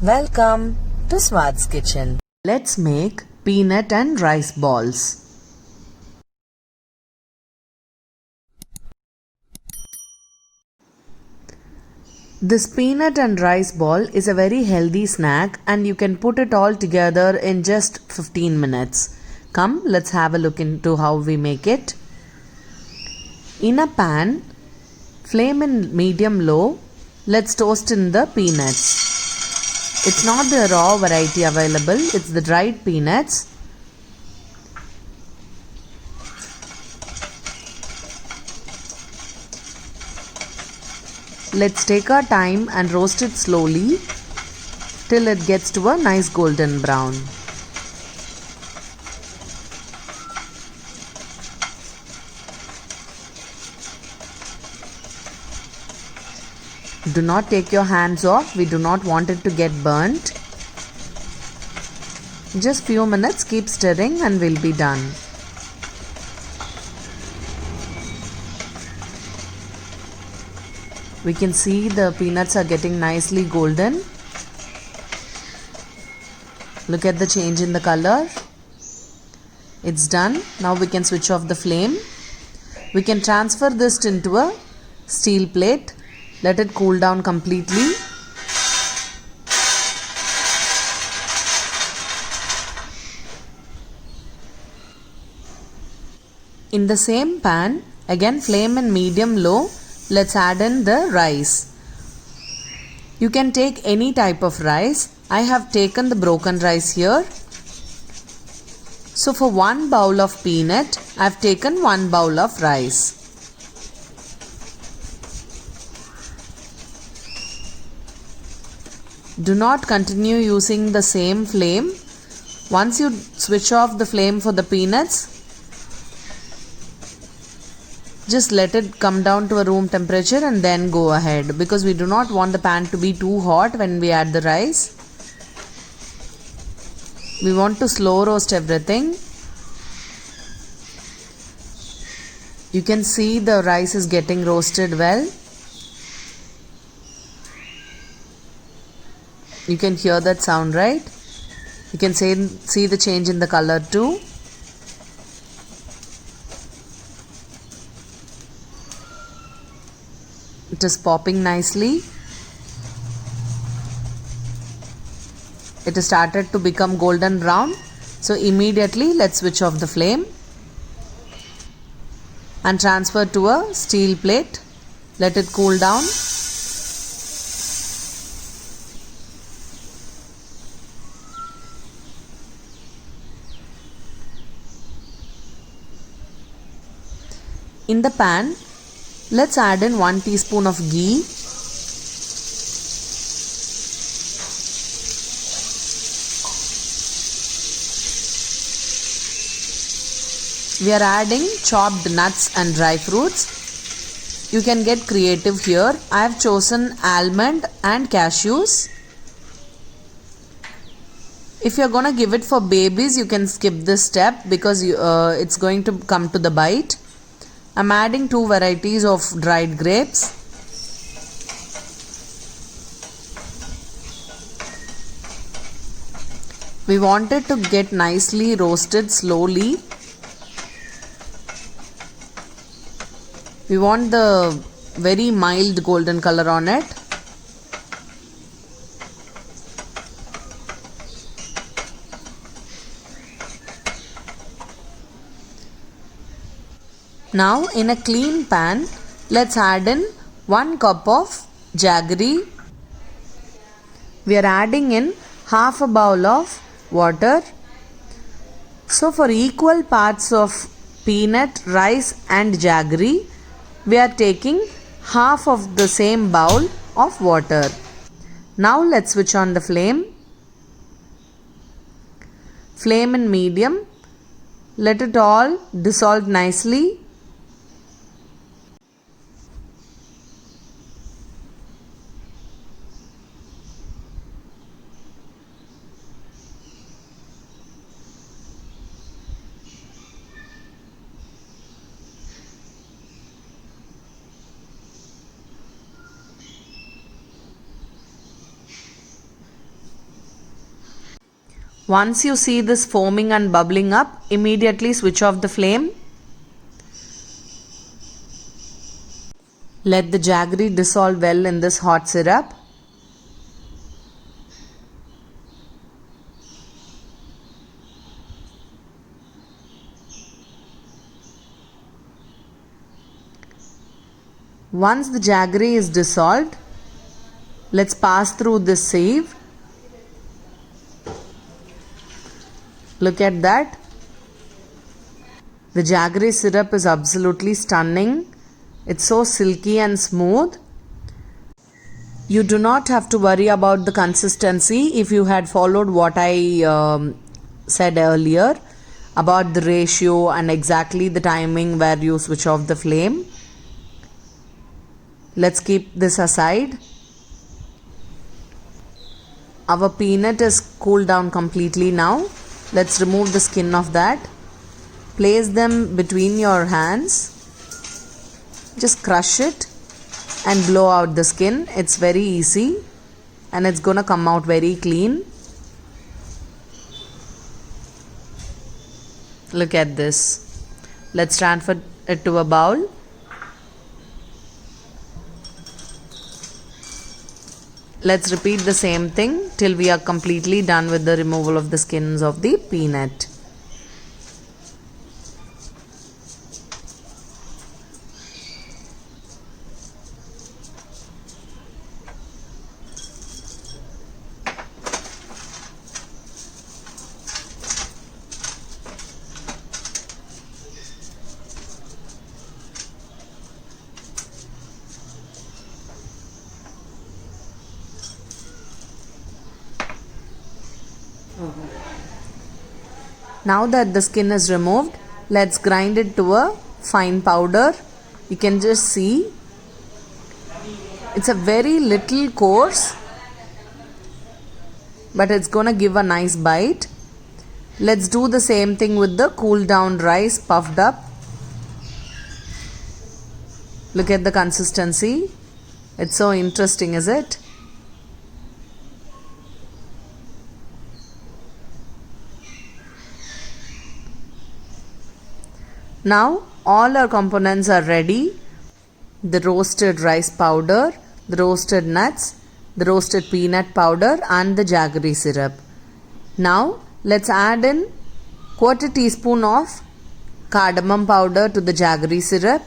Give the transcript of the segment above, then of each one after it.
Welcome to Swad's Kitchen. Let's make peanut and rice balls. This peanut and rice ball is a very healthy snack and you can put it all together in just 15 minutes. Come, let's have a look into how we make it. In a pan, flame in medium low, let's toast in the peanuts. It's not the raw variety available, it's the dried peanuts. Let's take our time and roast it slowly till it gets to a nice golden brown. Do not take your hands off, we do not want it to get burnt. Just few minutes, keep stirring and we'll be done. We can see the peanuts are getting nicely golden. Look at the change in the color. It's done. Now we can switch off the flame. We can transfer this into a steel plate. Let it cool down completely. In the same pan, again flame in medium low, let's add in the rice. You can take any type of rice. I have taken the broken rice here. So for 1 bowl of peanut, I have taken 1 bowl of rice. Do not continue using the same flame. Once you switch off the flame for the peanuts, just let it come down to a room temperature and then go ahead, because we do not want the pan to be too hot when we add the rice. We want to slow roast everything. You can see the rice is getting roasted well. You can hear that sound, right? You can see the change in the color too. It is popping nicely. It has started to become golden brown. So immediately let's switch off the flame and transfer to a steel plate. Let it cool down. In the pan, let's add in 1 teaspoon of ghee. We are adding chopped nuts and dry fruits. You can get creative here. I have chosen almond and cashews. If you are going to give it for babies, you can skip this step because it's going to come to the bite. I'm adding 2 varieties of dried grapes. We want it to get nicely roasted slowly. We want the very mild golden color on it. Now in a clean pan, let's add in 1 cup of jaggery. We are adding in half a bowl of water. So for equal parts of peanut, rice and jaggery, we are taking half of the same bowl of water. Now let's switch on the flame. Flame in medium. Let it all dissolve nicely. Once you see this foaming and bubbling up, immediately switch off the flame. Let the jaggery dissolve well in this hot syrup. Once the jaggery is dissolved, let's pass through this sieve. Look at that. The jaggery syrup is absolutely stunning. It's so silky and smooth. You do not have to worry about the consistency if you had followed what I said earlier about the ratio and exactly the timing where you switch off the flame. Let's keep this aside. Our peanut is cooled down completely now. Let's remove the skin of that. Place them between your hands. Just crush it and blow out the skin. It's very easy and it's gonna come out very clean. Look at this. Let's transfer it to a bowl. Let's repeat the same thing till we are completely done with the removal of the skins of the peanut. Now that the skin is removed, let's grind it to a fine powder. You can just see it's a very little coarse, but it's gonna give a nice bite. Let's do the same thing with the cooled down rice puffed up. Look at the consistency. It's so interesting, is it? Now all our components are ready. The roasted rice powder, the roasted nuts, the roasted peanut powder and the jaggery syrup. Now let's add in 1/4 teaspoon of cardamom powder to the jaggery syrup.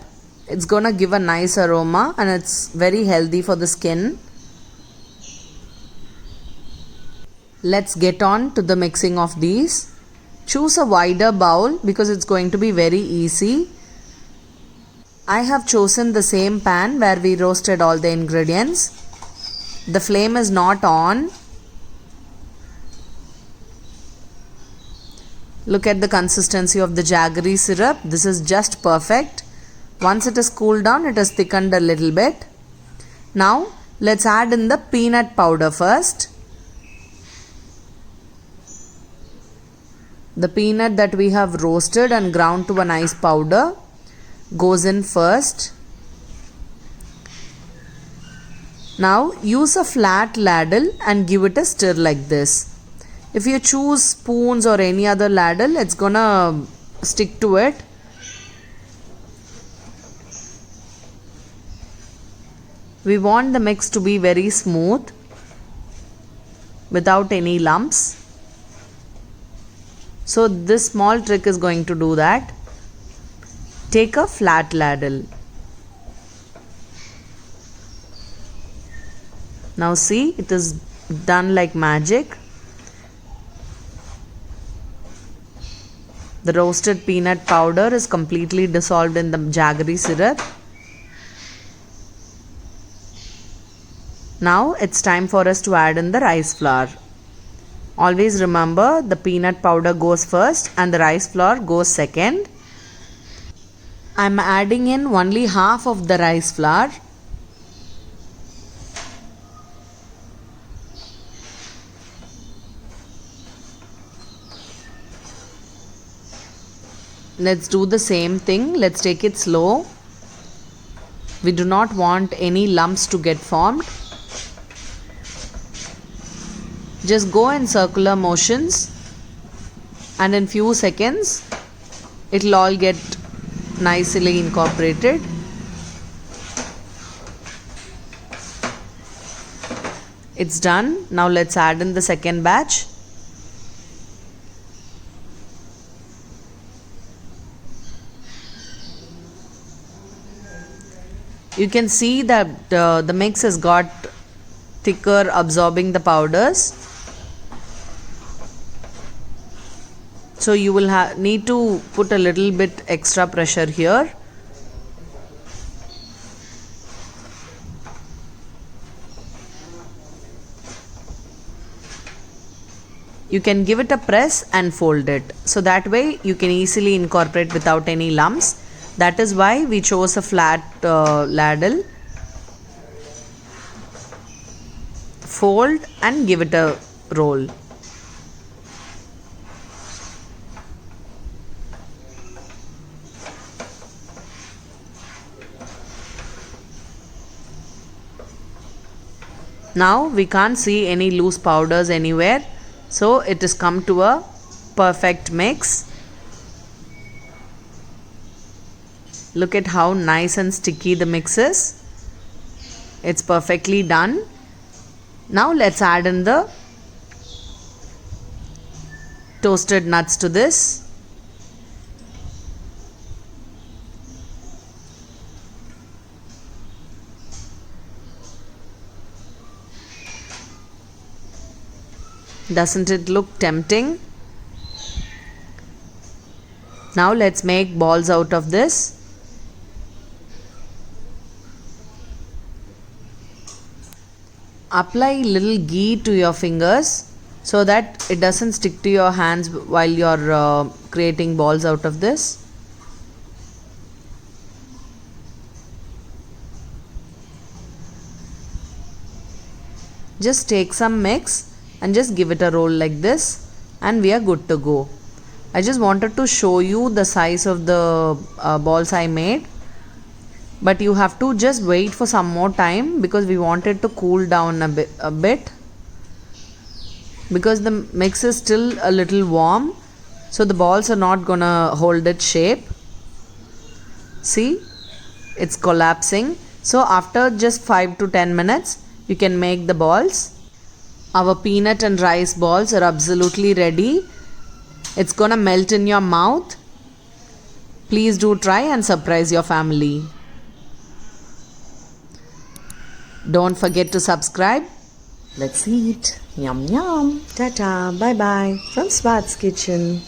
It's gonna give a nice aroma and it's very healthy for the skin. Let's get on to the mixing of these. Choose a wider bowl because it's going to be very easy. I have chosen the same pan where we roasted all the ingredients. The flame is not on. Look at the consistency of the jaggery syrup. This is just perfect. Once it is cooled down, it has thickened a little bit. Now let's add in the peanut powder first. The peanut that we have roasted and ground to a nice powder goes in first. Now use a flat ladle and give it a stir like this. If you choose spoons or any other ladle, it's gonna stick to it. We want the mix to be very smooth without any lumps. So this small trick is going to do that. Take a flat ladle. Now see, it is done like magic. The roasted peanut powder is completely dissolved in the jaggery syrup. Now it's time for us to add in the rice flour. Always remember, the peanut powder goes first and the rice flour goes second. I'm adding in only half of the rice flour. Let's do the same thing. Let's take it slow. We do not want any lumps to get formed. Just go in circular motions. and in few seconds it'll all get nicely incorporated. It's done. Now let's add in the second batch. You can see that the mix has got thicker, absorbing the powders. So you will need to put a little bit extra pressure here. You can give it a press and fold it. So that way you can easily incorporate without any lumps. That is why we chose a flat ladle. Fold and give it a roll. Now we can't see any loose powders anywhere. So it has come to a perfect mix. Look at how nice and sticky the mix is. It's perfectly done. Now let's add in the toasted nuts to this. Doesn't it look tempting? Now let's make balls out of this. Apply little ghee to your fingers so that it doesn't stick to your hands while you're creating balls out of this. Just take some mix and just give it a roll like this and we are good to go. I just wanted to show you the size of the balls I made, but you have to just wait for some more time because we want it to cool down a bit because the mix is still a little warm, so the balls are not gonna hold its shape. See, it's collapsing. So after just 5 to 10 minutes you can make the balls. Our peanut and rice balls are absolutely ready. It's gonna melt in your mouth. Please do try and surprise your family. Don't forget to subscribe. Let's eat. Yum yum. Tata. Bye bye from Swad's Kitchen.